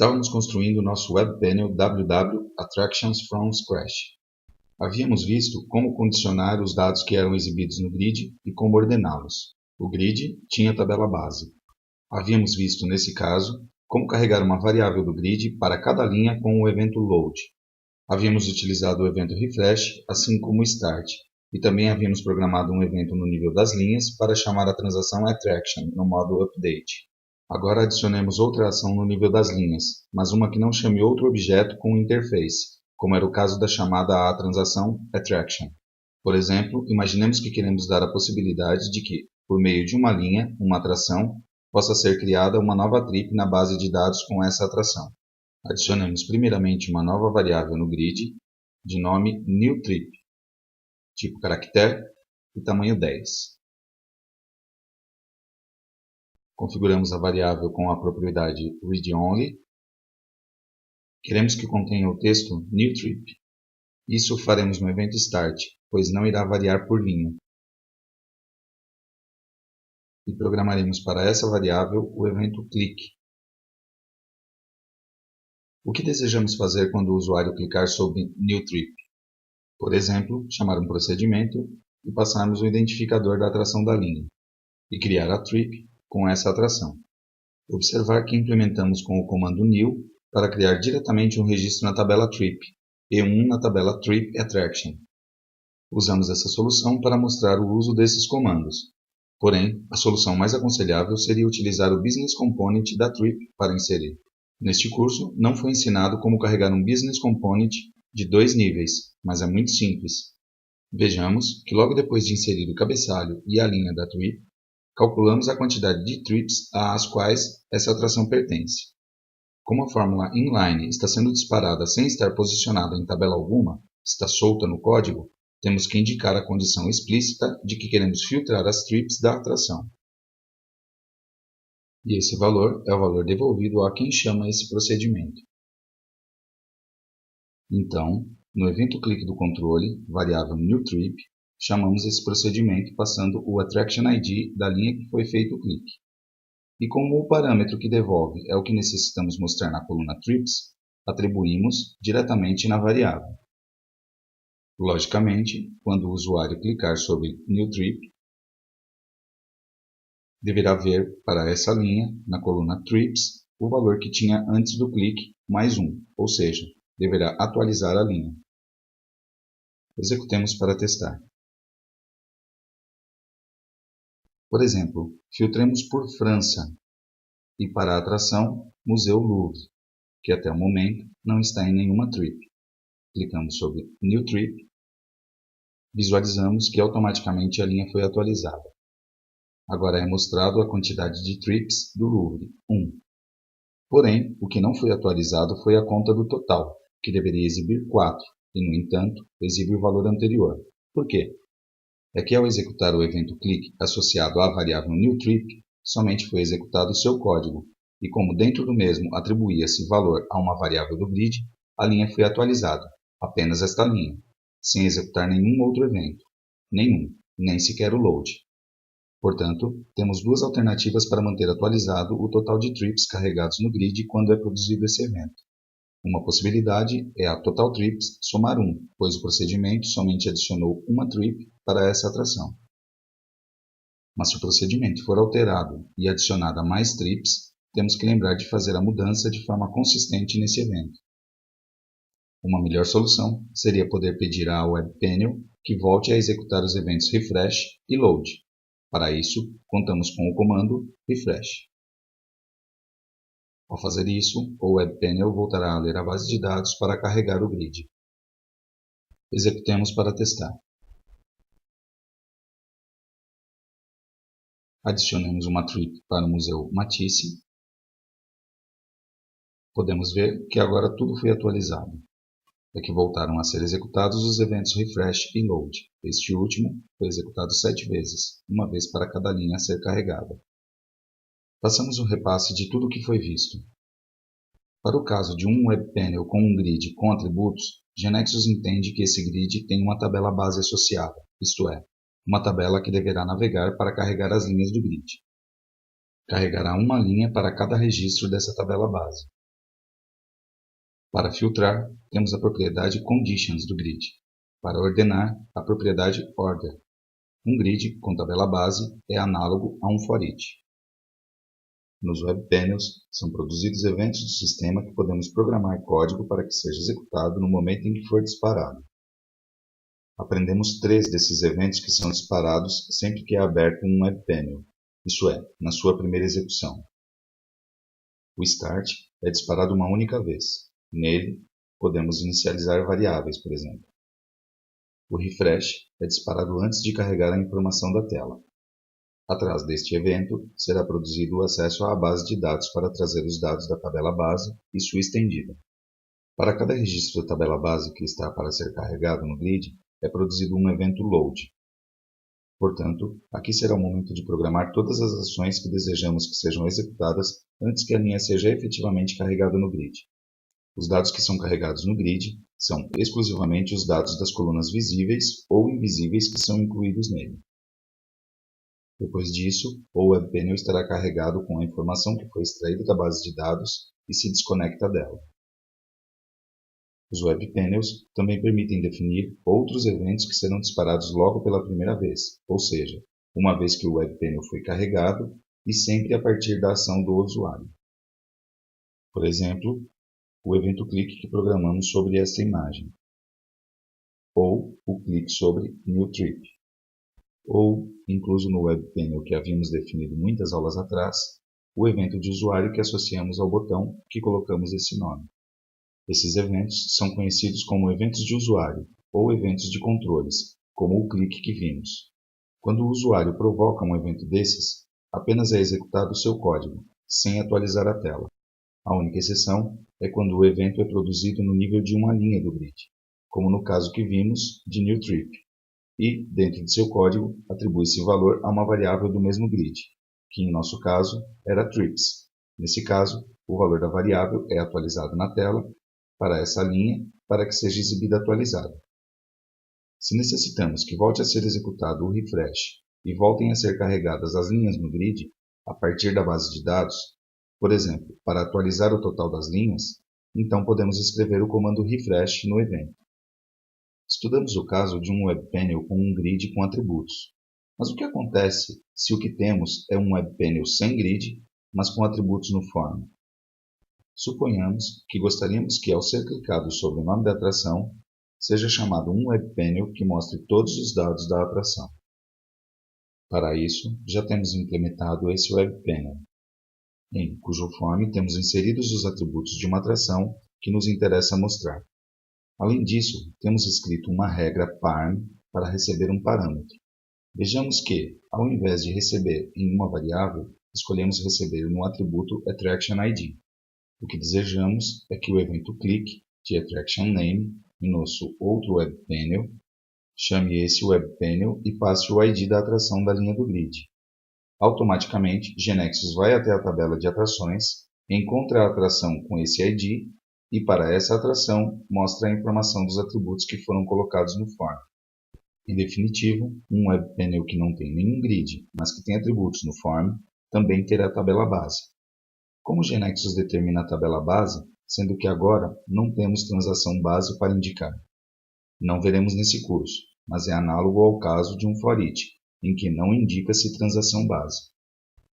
Estávamos construindo nosso web panel www Attractions from Scratch. Havíamos visto como condicionar os dados que eram exibidos no grid e como ordená-los. O grid tinha a tabela base. Havíamos visto, nesse caso, como carregar uma variável do grid para cada linha com o evento load. Havíamos utilizado o evento refresh, assim como o start, e também havíamos programado um evento no nível das linhas para chamar a transação attraction no modo update. Agora adicionemos outra ação no nível das linhas, mas uma que não chame outro objeto com interface, como era o caso da chamada à transação attraction. Por exemplo, imaginemos que queremos dar a possibilidade de que, por meio de uma linha, uma atração, possa ser criada uma nova trip na base de dados com essa atração. Adicionemos primeiramente uma nova variável no grid, de nome newTrip, tipo caractere e tamanho 10. Configuramos a variável com a propriedade readOnly. Queremos que contenha o texto newTrip. Isso o faremos no evento start, pois não irá variar por linha. E programaremos para essa variável o evento click. O que desejamos fazer quando o usuário clicar sobre newTrip? Por exemplo, chamar um procedimento e passarmos o identificador da atração da linha, e criar a trip com essa atração. Observar que implementamos com o comando new para criar diretamente um registro na tabela trip e um na tabela trip attraction. Usamos essa solução para mostrar o uso desses comandos. Porém, a solução mais aconselhável seria utilizar o Business Component da trip para inserir. Neste curso, não foi ensinado como carregar um Business Component de 2 níveis, mas é muito simples. Vejamos que logo depois de inserir o cabeçalho e a linha da trip, calculamos a quantidade de trips às quais essa atração pertence. Como a fórmula inline está sendo disparada sem estar posicionada em tabela alguma, está solta no código, temos que indicar a condição explícita de que queremos filtrar as trips da atração. E esse valor é o valor devolvido a quem chama esse procedimento. Então, no evento click do controle, variável newTrip, chamamos esse procedimento passando o attraction ID da linha que foi feito o clique. E como o parâmetro que devolve é o que necessitamos mostrar na coluna trips, atribuímos diretamente na variável. Logicamente, quando o usuário clicar sobre newTrip, deverá ver para essa linha, na coluna trips, o valor que tinha antes do clique mais 1, ou seja, deverá atualizar a linha. Executemos para testar. Por exemplo, filtremos por França e para a atração Museu Louvre, que até o momento não está em nenhuma trip. Clicamos sobre New Trip. Visualizamos que automaticamente a linha foi atualizada. Agora é mostrado a quantidade de trips do Louvre, 1. Porém, o que não foi atualizado foi a conta do total, que deveria exibir 4, e no entanto, exibe o valor anterior. Por quê? É que ao executar o evento click associado à variável newTrip, somente foi executado o seu código, e como dentro do mesmo atribuía-se valor a uma variável do grid, a linha foi atualizada, apenas esta linha, sem executar nenhum outro evento, nem sequer o load. Portanto, temos duas alternativas para manter atualizado o total de trips carregados no grid quando é produzido esse evento. Uma possibilidade é a total trips somar 1, pois o procedimento somente adicionou uma trip para essa atração. Mas se o procedimento for alterado e adicionada mais trips, temos que lembrar de fazer a mudança de forma consistente nesse evento. Uma melhor solução seria poder pedir à Web Panel que volte a executar os eventos refresh e load. Para isso, contamos com o comando refresh. Ao fazer isso, o Web Panel voltará a ler a base de dados para carregar o grid. Executemos para testar. Adicionemos uma trip para o Museu Matisse. Podemos ver que agora tudo foi atualizado. É que voltaram a ser executados os eventos refresh e load. Este último foi executado 7 vezes, uma vez para cada linha a ser carregada. Passamos um repasse de tudo o que foi visto. Para o caso de um Web Panel com um grid com atributos, Genexus entende que esse grid tem uma tabela base associada, isto é, uma tabela que deverá navegar para carregar as linhas do grid. Carregará uma linha para cada registro dessa tabela base. Para filtrar, temos a propriedade Conditions do grid. Para ordenar, a propriedade Order. Um grid com tabela base é análogo a um for each. Nos Web Panels, são produzidos eventos do sistema que podemos programar código para que seja executado no momento em que for disparado. Aprendemos 3 desses eventos que são disparados sempre que é aberto um Web Panel, isso é, na sua primeira execução. O Start é disparado uma única vez. Nele, podemos inicializar variáveis, por exemplo. O Refresh é disparado antes de carregar a informação da tela. Atrás deste evento, será produzido o acesso à base de dados para trazer os dados da tabela base e sua estendida. Para cada registro da tabela base que está para ser carregado no grid, é produzido um evento Load. Portanto, aqui será o momento de programar todas as ações que desejamos que sejam executadas antes que a linha seja efetivamente carregada no grid. Os dados que são carregados no grid são exclusivamente os dados das colunas visíveis ou invisíveis que são incluídos nele. Depois disso, o Web Panel estará carregado com a informação que foi extraída da base de dados e se desconecta dela. Os Web Panels também permitem definir outros eventos que serão disparados logo pela primeira vez, ou seja, uma vez que o Web Panel foi carregado e sempre a partir da ação do usuário. Por exemplo, o evento clique que programamos sobre esta imagem, ou o clique sobre New Trip, ou, incluso no Web Panel que havíamos definido muitas aulas atrás, o evento de usuário que associamos ao botão que colocamos esse nome. Esses eventos são conhecidos como eventos de usuário ou eventos de controles, como o clique que vimos. Quando o usuário provoca um evento desses, apenas é executado o seu código, sem atualizar a tela. A única exceção é quando o evento é produzido no nível de uma linha do grid, como no caso que vimos de New Trip, e, dentro de seu código, atribui-se valor a uma variável do mesmo grid, que em nosso caso era trips. Nesse caso, o valor da variável é atualizado na tela para essa linha para que seja exibida atualizada. Se necessitamos que volte a ser executado o refresh e voltem a ser carregadas as linhas no grid a partir da base de dados, por exemplo, para atualizar o total das linhas, então podemos escrever o comando refresh no evento. Estudamos o caso de um Web Panel com um grid com atributos. Mas o que acontece se o que temos é um Web Panel sem grid, mas com atributos no form? Suponhamos que gostaríamos que, ao ser clicado sobre o nome da atração, seja chamado um Web Panel que mostre todos os dados da atração. Para isso, já temos implementado esse Web Panel, em cujo form temos inseridos os atributos de uma atração que nos interessa mostrar. Além disso, temos escrito uma regra parm para receber um parâmetro. Vejamos que, ao invés de receber em uma variável, escolhemos receber no atributo AttractionID. O que desejamos é que o evento click de AttractionName em nosso outro Web Panel chame esse Web Panel e passe o ID da atração da linha do grid. Automaticamente, GNexus vai até a tabela de atrações, encontra a atração com esse ID e, para essa atração, mostra a informação dos atributos que foram colocados no form. Em definitivo, um Web Panel que não tem nenhum grid, mas que tem atributos no form, também terá a tabela base. Como o GNexus determina a tabela base, sendo que agora não temos transação base para indicar? Não veremos nesse curso, mas é análogo ao caso de um for each, em que não indica-se transação base.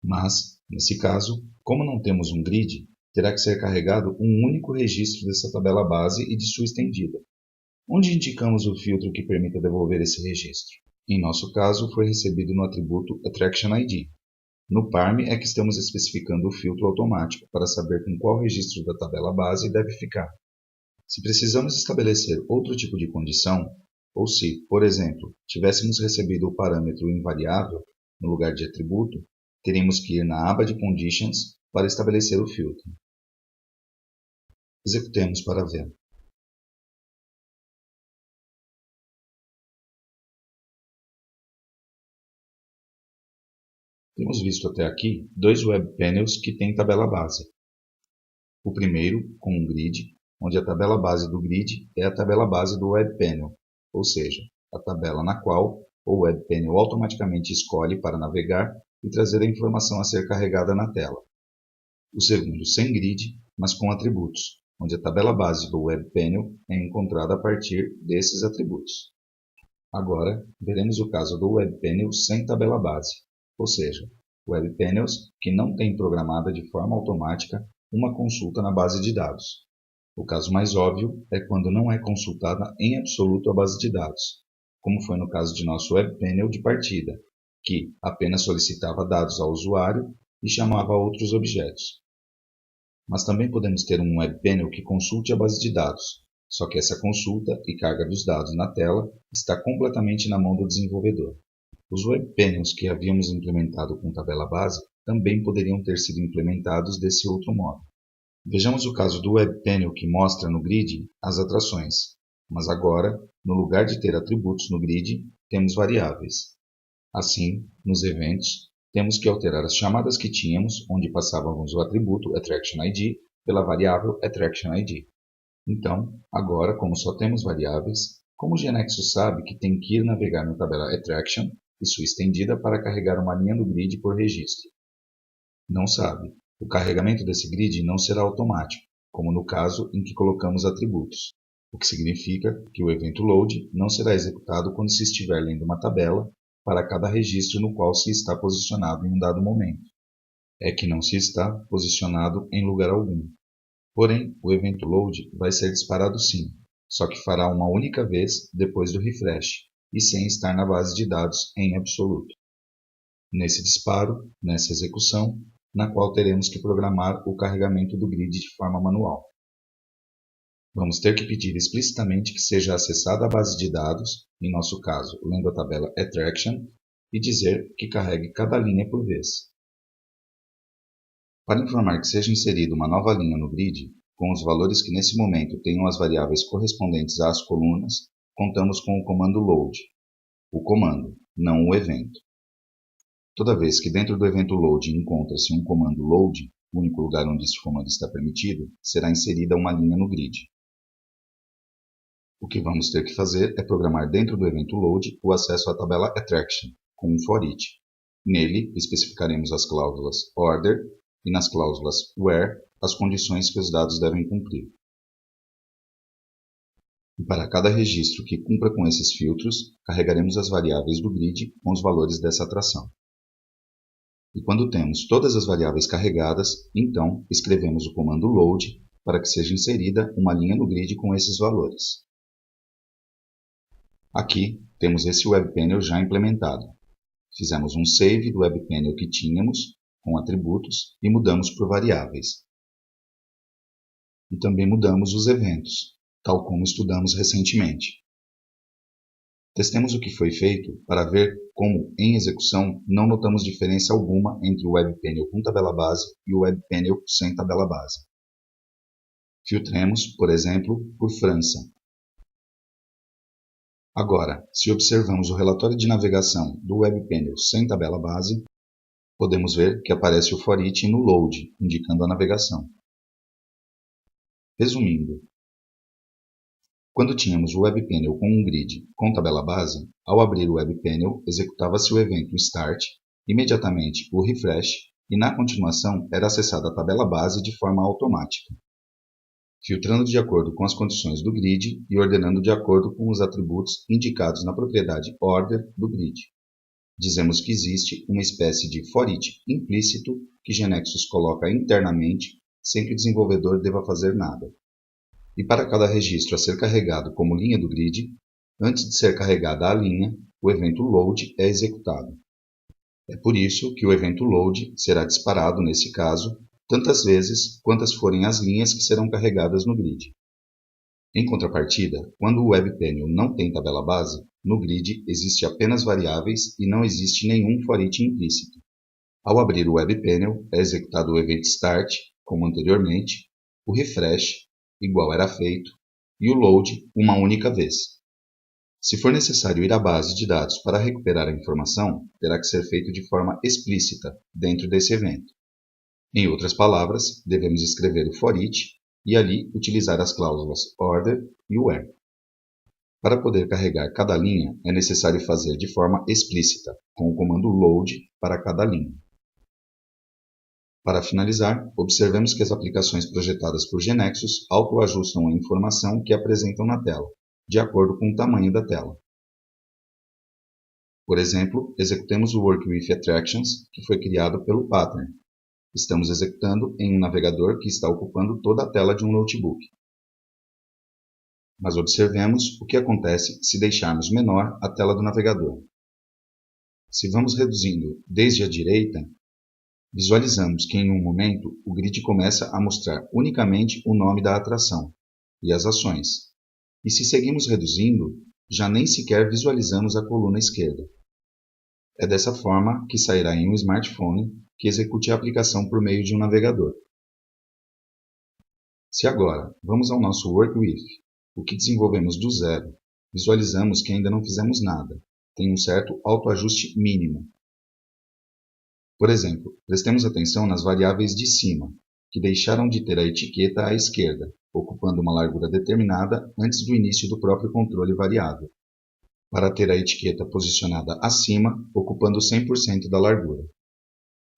Mas, nesse caso, como não temos um grid, terá que ser carregado um único registro dessa tabela base e de sua estendida. Onde indicamos o filtro que permita devolver esse registro? Em nosso caso, foi recebido no atributo AttractionID. No parm é que estamos especificando o filtro automático para saber com qual registro da tabela base deve ficar. Se precisamos estabelecer outro tipo de condição, ou se, por exemplo, tivéssemos recebido o parâmetro invariável no lugar de atributo, teríamos que ir na aba de Conditions para estabelecer o filtro. Executemos para ver. Temos visto até aqui 2 Web Panels que têm tabela base. O primeiro, com um grid, onde a tabela base do grid é a tabela base do Web Panel, ou seja, a tabela na qual o Web Panel automaticamente escolhe para navegar e trazer a informação a ser carregada na tela. O segundo sem grid, mas com atributos, onde a tabela base do Web Panel é encontrada a partir desses atributos. Agora, veremos o caso do Web Panel sem tabela base, ou seja, Web Panels que não têm programada de forma automática uma consulta na base de dados. O caso mais óbvio é quando não é consultada em absoluto a base de dados, como foi no caso de nosso Web Panel de partida, que apenas solicitava dados ao usuário e chamava outros objetos. Mas também podemos ter um Web Panel que consulte a base de dados, só que essa consulta e carga dos dados na tela está completamente na mão do desenvolvedor. Os Web Panels que havíamos implementado com tabela base também poderiam ter sido implementados desse outro modo. Vejamos o caso do Web Panel que mostra no grid as atrações, mas agora, no lugar de ter atributos no grid, temos variáveis. Assim, nos eventos, temos que alterar as chamadas que tínhamos, onde passávamos o atributo AttractionID pela variável AttractionID. Então, agora, como só temos variáveis, como o GeoNexus sabe que tem que ir navegar na tabela Attraction e sua estendida para carregar uma linha no grid por registro? Não sabe. O carregamento desse grid não será automático, como no caso em que colocamos atributos, o que significa que o evento load não será executado quando se estiver lendo uma tabela para cada registro no qual se está posicionado em um dado momento. É que não se está posicionado em lugar algum. Porém, o evento load vai ser disparado sim, só que fará uma única vez depois do refresh, e sem estar na base de dados em absoluto. Nesse disparo, nessa execução, na qual teremos que programar o carregamento do grid de forma manual. Vamos ter que pedir explicitamente que seja acessada a base de dados, em nosso caso, lendo a tabela Attraction, e dizer que carregue cada linha por vez. Para informar que seja inserida uma nova linha no grid, com os valores que nesse momento tenham as variáveis correspondentes às colunas, contamos com o comando load. O comando, não o evento. Toda vez que dentro do evento load encontra-se um comando load, o único lugar onde este comando está permitido, será inserida uma linha no grid. O que vamos ter que fazer é programar dentro do evento load o acesso à tabela Attraction, com um for each. Nele, especificaremos as cláusulas order e nas cláusulas where as condições que os dados devem cumprir. E para cada registro que cumpra com esses filtros, carregaremos as variáveis do grid com os valores dessa atração. E quando temos todas as variáveis carregadas, então escrevemos o comando load para que seja inserida uma linha no grid com esses valores. Aqui temos esse Web Panel já implementado. Fizemos um save do Web Panel que tínhamos, com atributos, e mudamos por variáveis. E também mudamos os eventos, tal como estudamos recentemente. Testemos o que foi feito para ver como, em execução, não notamos diferença alguma entre o Web Panel com tabela base e o Web Panel sem tabela base. Filtremos, por exemplo, por França. Agora, se observamos o relatório de navegação do Web Panel sem tabela base, podemos ver que aparece o for each no load, indicando a navegação. Resumindo, quando tínhamos o Web Panel com um grid com tabela base, ao abrir o Web Panel, executava-se o evento Start, imediatamente o Refresh, e na continuação era acessada a tabela base de forma automática, filtrando de acordo com as condições do grid e ordenando de acordo com os atributos indicados na propriedade Order do grid. Dizemos que existe uma espécie de for each implícito que GeoNexus coloca internamente sem que o desenvolvedor deva fazer nada. E para cada registro a ser carregado como linha do grid, antes de ser carregada a linha, o evento load é executado. É por isso que o evento load será disparado, nesse caso, tantas vezes quantas forem as linhas que serão carregadas no grid. Em contrapartida, quando o Web Panel não tem tabela base, no grid existe apenas variáveis e não existe nenhum for each implícito. Ao abrir o Web Panel, é executado o evento Start, como anteriormente, o Refresh, igual era feito, e o Load uma única vez. Se for necessário ir à base de dados para recuperar a informação, terá que ser feito de forma explícita dentro desse evento. Em outras palavras, devemos escrever o for each e ali utilizar as cláusulas order e where. Para poder carregar cada linha, é necessário fazer de forma explícita, com o comando load para cada linha. Para finalizar, observemos que as aplicações projetadas por GeneXus autoajustam a informação que apresentam na tela, de acordo com o tamanho da tela. Por exemplo, executemos o Work with Attractions, que foi criado pelo Pattern. Estamos executando em um navegador que está ocupando toda a tela de um notebook. Mas observemos o que acontece se deixarmos menor a tela do navegador. Se vamos reduzindo desde a direita, visualizamos que em um momento o grid começa a mostrar unicamente o nome da atração e as ações. E se seguimos reduzindo, já nem sequer visualizamos a coluna esquerda. É dessa forma que sairá em um smartphone que execute a aplicação por meio de um navegador. Se agora vamos ao nosso Work With, o que desenvolvemos do zero, visualizamos que ainda não fizemos nada, tem um certo autoajuste mínimo. Por exemplo, prestemos atenção nas variáveis de cima, que deixaram de ter a etiqueta à esquerda, ocupando uma largura determinada antes do início do próprio controle variável, para ter a etiqueta posicionada acima, ocupando 100% da largura.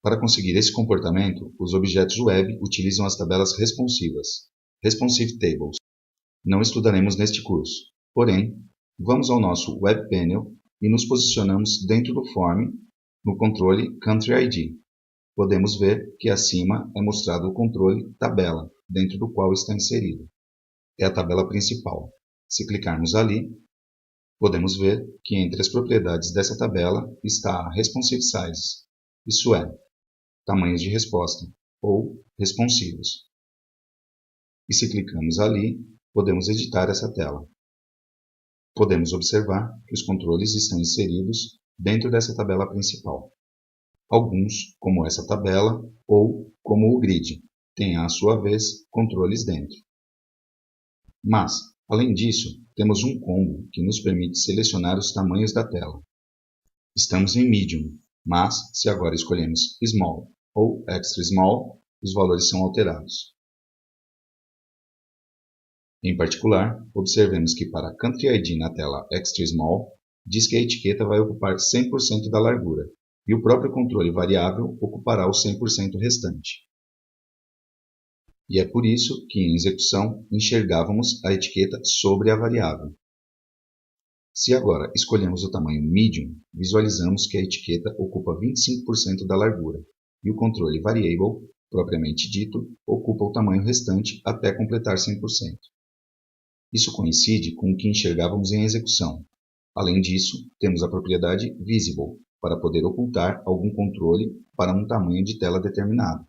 Para conseguir esse comportamento, os objetos web utilizam as tabelas responsivas, Responsive Tables. Não estudaremos neste curso, porém, vamos ao nosso Web Panel e nos posicionamos dentro do Form, no controle Country ID. Podemos ver que acima é mostrado o controle Tabela, dentro do qual está inserido. É a tabela principal. Se clicarmos ali, podemos ver que entre as propriedades dessa tabela está a Responsive Size, isso é, tamanhos de resposta, ou responsivos. E se clicamos ali, podemos editar essa tela. Podemos observar que os controles estão inseridos dentro dessa tabela principal. Alguns, como essa tabela, ou como o grid, têm, à sua vez, controles dentro. Mas, além disso, temos um combo que nos permite selecionar os tamanhos da tela. Estamos em Medium, mas, se agora escolhemos Small ou Extra Small, os valores são alterados. Em particular, observemos que para Country ID na tela Extra Small, diz que a etiqueta vai ocupar 100% da largura, e o próprio controle variável ocupará o 100% restante. E é por isso que, em execução, enxergávamos a etiqueta sobre a variável. Se agora escolhemos o tamanho Medium, visualizamos que a etiqueta ocupa 25% da largura, e o controle Variable, propriamente dito, ocupa o tamanho restante até completar 100%. Isso coincide com o que enxergávamos em execução. Além disso, temos a propriedade Visible, para poder ocultar algum controle para um tamanho de tela determinado.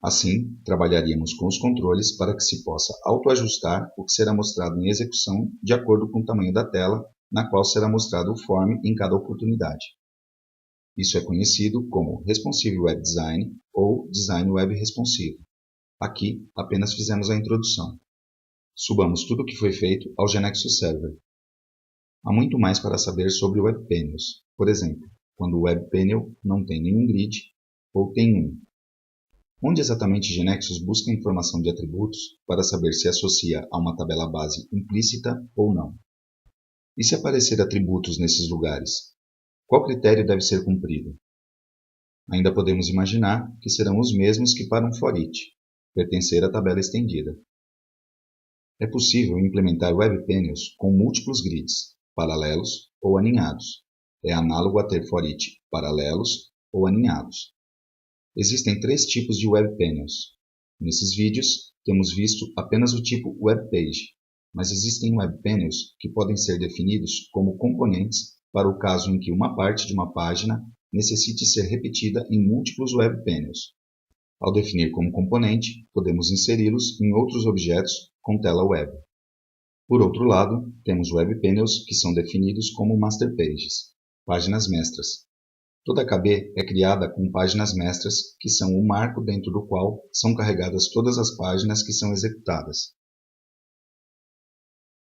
Assim, trabalharíamos com os controles para que se possa autoajustar o que será mostrado em execução de acordo com o tamanho da tela na qual será mostrado o form em cada oportunidade. Isso é conhecido como Responsive Web Design ou Design Web Responsive. Aqui, apenas fizemos a introdução. Subamos tudo o que foi feito ao GeneXus Server. Há muito mais para saber sobre Web Panels, por exemplo, quando o Web Panel não tem nenhum grid ou tem um. Onde exatamente GeneXus busca informação de atributos para saber se associa a uma tabela base implícita ou não? E se aparecer atributos nesses lugares? Qual critério deve ser cumprido? Ainda podemos imaginar que serão os mesmos que para um for each, pertencer à tabela estendida. É possível implementar Web Panels com múltiplos grids, paralelos ou aninhados. É análogo a ter for each paralelos ou aninhados. Existem 3 tipos de Web Panels. Nesses vídeos, temos visto apenas o tipo Web Page, mas existem Web Panels que podem ser definidos como componentes para o caso em que uma parte de uma página necessite ser repetida em múltiplos Web Panels. Ao definir como componente, podemos inseri-los em outros objetos com tela web. Por outro lado, temos Web Panels que são definidos como Master Pages, páginas mestras. Toda KB é criada com páginas mestras, que são o marco dentro do qual são carregadas todas as páginas que são executadas.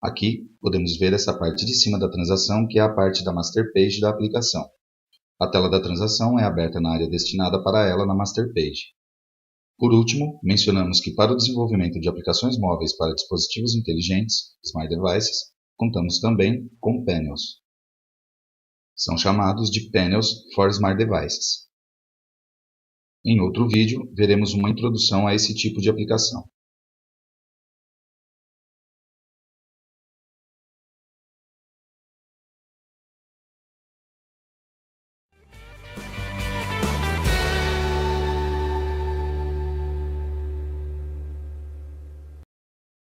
Aqui, podemos ver essa parte de cima da transação, que é a parte da Master Page da aplicação. A tela da transação é aberta na área destinada para ela na Master Page. Por último, mencionamos que para o desenvolvimento de aplicações móveis para dispositivos inteligentes, Smart Devices, contamos também com Panels. São chamados de Panels for Smart Devices. Em outro vídeo, veremos uma introdução a esse tipo de aplicação.